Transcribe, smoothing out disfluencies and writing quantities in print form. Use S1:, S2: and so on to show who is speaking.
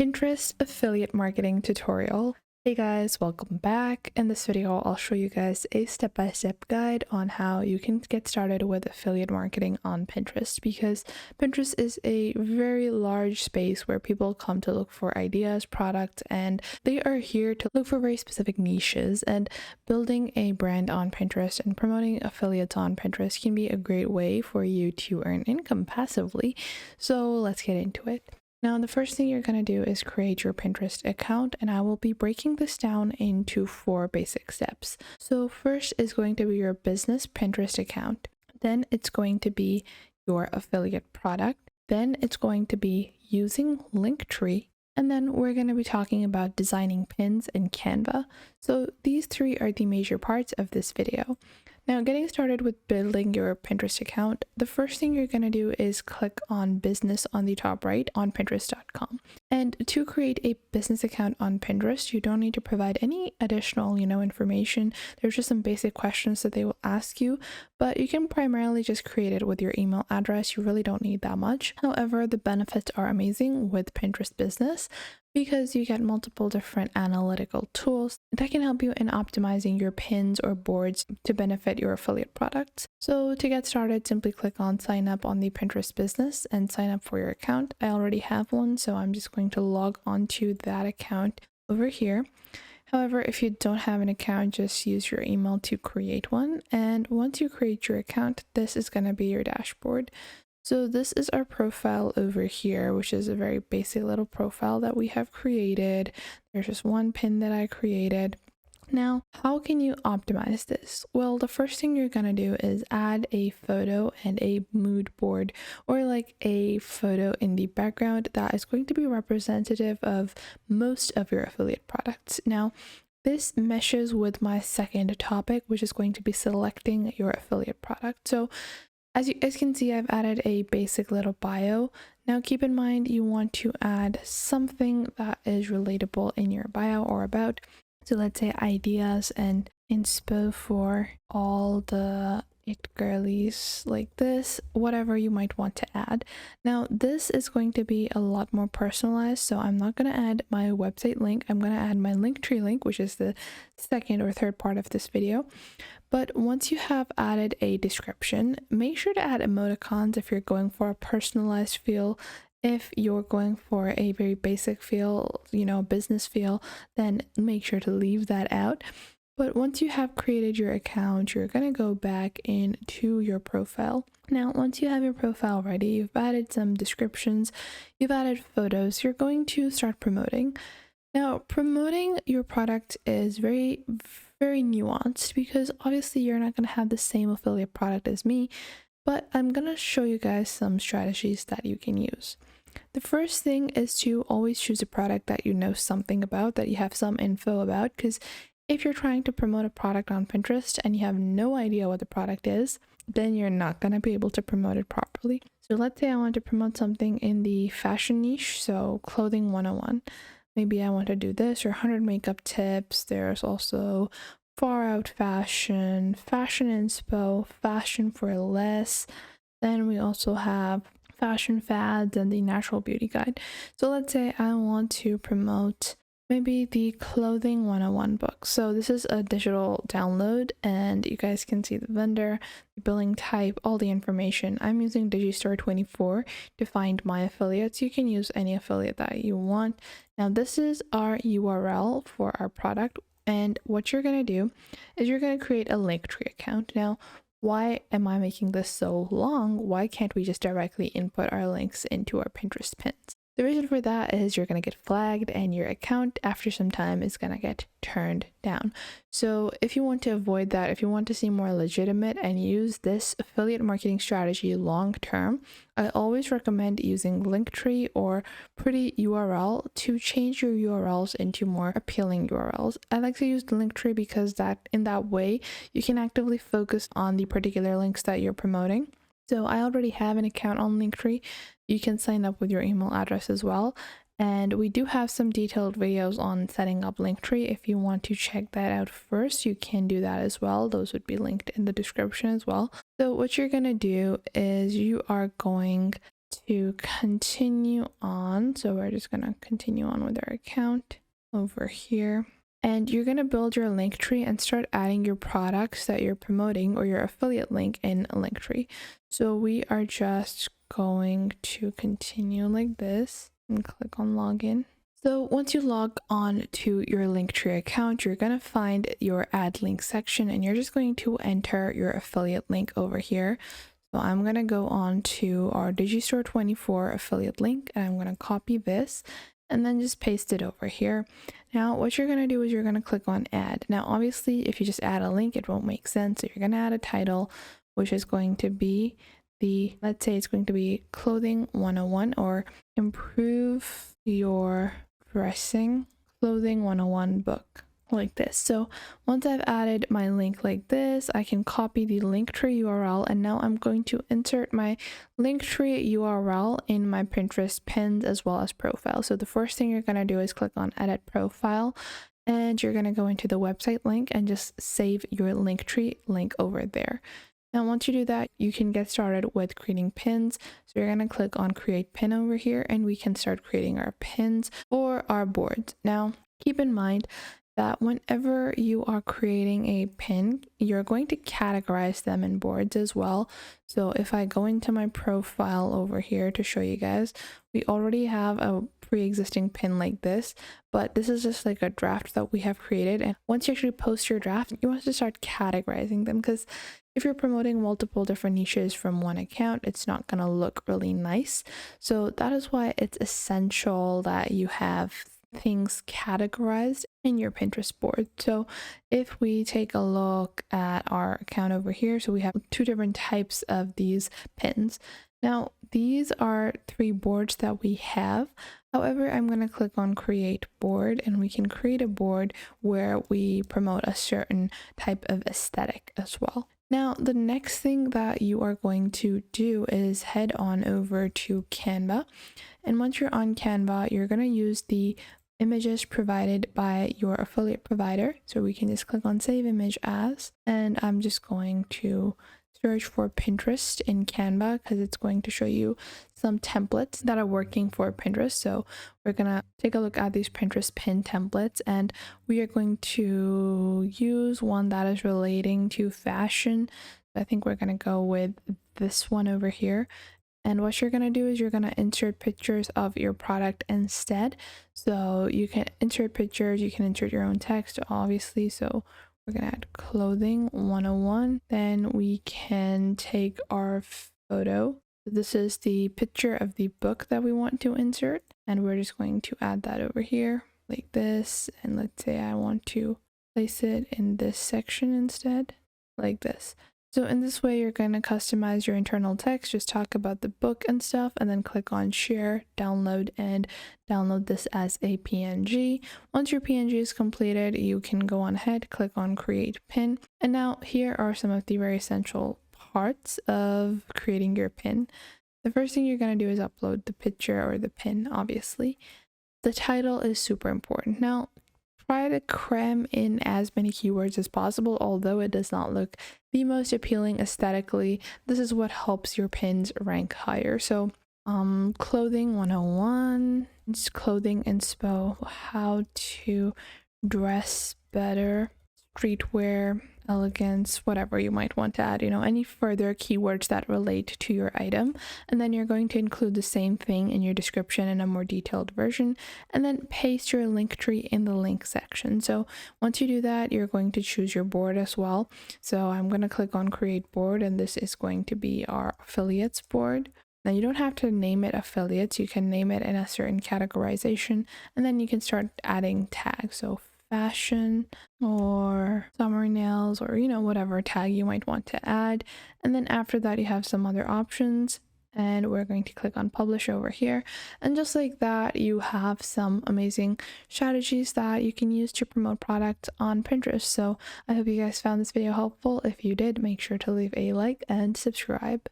S1: Pinterest affiliate marketing tutorial. Hey guys, welcome back. In this video, I'll show you guys a step-by-step guide on how you can get started with affiliate marketing on Pinterest, because Pinterest is a very large space where people come to look for ideas, products, and they are here to look for very specific niches. And building a brand on Pinterest and promoting affiliates on Pinterest can be a great way for you to earn income passively. So let's get into it. Now, the first thing you're going to do is create your Pinterest account, and I will be breaking this down into 4 basic steps. So first is going to be your business Pinterest account. Then it's going to be your affiliate product. Then it's going to be using Linktree. And then we're going to be talking about designing pins in Canva. So these 3 are the major parts of this video. Now, getting started with building your Pinterest account, the first thing you're going to do is click on business on the top right on Pinterest.com. And to create a business account on Pinterest, you don't need to provide any additional, information. There's just some basic questions that they will ask you, but you can primarily just create it with your email address. You really don't need that much. However, the benefits are amazing with Pinterest Business, because you get multiple different analytical tools that can help you in optimizing your pins or boards to benefit your affiliate products. So to get started, simply click on sign up on the Pinterest business and sign up for your account. I already have one, so I'm just going to log onto that account over here. However, if you don't have an account, just use your email to create one. And once you create your account, this is going to be your dashboard. So this is our profile over here, which is a very basic little profile that we have created. There's just one pin that I created. Now, how can you optimize this? Well, the first thing you're going to do is add a photo and a mood board, or like a photo in the background that is going to be representative of most of your affiliate products. Now, this meshes with my second topic, which is going to be selecting your affiliate product. So as you guys can see, I've added a basic little bio. Now keep in mind, you want to add something that is relatable in your bio or about. So let's say ideas and inspo for all the it girlies like this, whatever you might want to add. Now this is going to be a lot more personalized, so I'm not going to add my website link. I'm going to add my Linktree link, which is the second or third part of this video. But once you have added a description, make sure to add emoticons if you're going for a personalized feel. If you're going for a very basic feel, business feel, then make sure to leave that out. But once you have created your account, you're going to go back into your profile. Now, once you have your profile ready, you've added some descriptions, you've added photos, you're going to start promoting. Now, promoting your product is very nuanced, because obviously you're not going to have the same affiliate product as me, but I'm going to show you guys some strategies that you can use. The first thing is to always choose a product that you know something about, that you have some info about, because if you're trying to promote a product on Pinterest and you have no idea what the product is, then you're not going to be able to promote it properly. So let's say I want to promote something in the fashion niche, so clothing 101. Maybe I want to do this, or 100 makeup tips. There's also far out fashion, fashion inspo, fashion for less. Then we also have fashion fads and the natural beauty guide. So let's say I want to promote maybe the clothing 101 book. So this is a digital download, and you guys can see the vendor, the billing type, all the information. I'm using Digistore24 to find my affiliates. You can use any affiliate that you want. Now this is our URL for our product, and what you're going to do is you're going to create a Linktree account. Now, why am I making this so long? Why can't we just directly input our links into our Pinterest pins? The reason for that is you're going to get flagged, and your account after some time is going to get turned down. So if you want to avoid that, if you want to seem more legitimate and use this affiliate marketing strategy long term, I always recommend using Linktree or Pretty URL to change your URLs into more appealing URLs. I like to use Linktree because in that way you can actively focus on the particular links that you're promoting. So I already have an account on Linktree. You can sign up with your email address as well. And we do have some detailed videos on setting up Linktree. If you want to check that out first, you can do that as well. Those would be linked in the description as well. So what you're going to do is you are going to continue on. So we're just going to continue on with our account over here. And you're going to build your link tree and start adding your products that you're promoting or your affiliate link in a link tree. So we are just going to continue like this and click on login. So once you log on to your Linktree account, you're going to find your add link section and you're just going to enter your affiliate link over here. So I'm going to go on to our Digistore 24 affiliate link and I'm going to copy this and then just paste it over here. Now what you're going to do is you're going to click on add. Now obviously if you just add a link, it won't make sense. So you're going to add a title, which is going to be let's say it's going to be Clothing 101 or Improve Your Dressing Clothing 101 book, like this. So once I've added my link like this, I can copy the Linktree URL and now I'm going to insert my Linktree URL in my Pinterest pins as well as profile. So the first thing you're going to do is click on edit profile and you're going to go into the website link and just save your Linktree link over there. Now, once you do that, you can get started with creating pins. So you're going to click on create pin over here and we can start creating our pins or our boards. Now, keep in mind that whenever you are creating a pin, you're going to categorize them in boards as well. So if I go into my profile over here to show you guys, we already have a pre-existing pin like this, but this is just like a draft that we have created. And once you actually post your draft, you want to start categorizing them because if you're promoting multiple different niches from one account, it's not going to look really nice. So that is why it's essential that you have things categorized in your Pinterest board. So if we take a look at our account over here, so we have two different types of these pins. Now, these are 3 boards that we have. However, I'm going to click on create board and we can create a board where we promote a certain type of aesthetic as well. Now, the next thing that you are going to do is head on over to Canva. And once you're on Canva, you're going to use the images provided by your affiliate provider. So we can just click on save image as, and I'm just going to search for Pinterest in Canva because it's going to show you some templates that are working for Pinterest. So we're gonna take a look at these Pinterest pin templates and we are going to use one that is relating to fashion. I think we're gonna go with this one over here. And what you're going to do is you're going to insert pictures of your product instead. So you can insert pictures, you can insert your own text, obviously. So we're going to add Clothing 101. Then we can take our photo. This is the picture of the book that we want to insert. And we're just going to add that over here like this. And let's say I want to place it in this section instead, like this. So in this way, you're going to customize your internal text, just talk about the book and stuff, and then click on share, download, and download this as a PNG. Once your PNG is completed, you can go on ahead, click on create pin. And now here are some of the very essential parts of creating your pin. The first thing you're going to do is upload the picture or the pin, obviously. The title is super important. Now, try to cram in as many keywords as possible, although it does not look the most appealing aesthetically. This is what helps your pins rank higher. So Clothing 101, it's clothing inspo, how to dress better, streetwear, elegance, whatever you might want to add, any further keywords that relate to your item. And then you're going to include the same thing in your description in a more detailed version, and then paste your link tree in the link section. So once you do that, you're going to choose your board as well. So I'm going to click on create board, and this is going to be our affiliates board. Now you don't have to name it affiliates, you can name it in a certain categorization, and then you can start adding tags. So fashion or summer nails or whatever tag you might want to add. And then after that you have some other options, and we're going to click on publish over here. And just like that, you have some amazing strategies that you can use to promote products on Pinterest. So I hope you guys found this video helpful. If you did, make sure to leave a like and subscribe.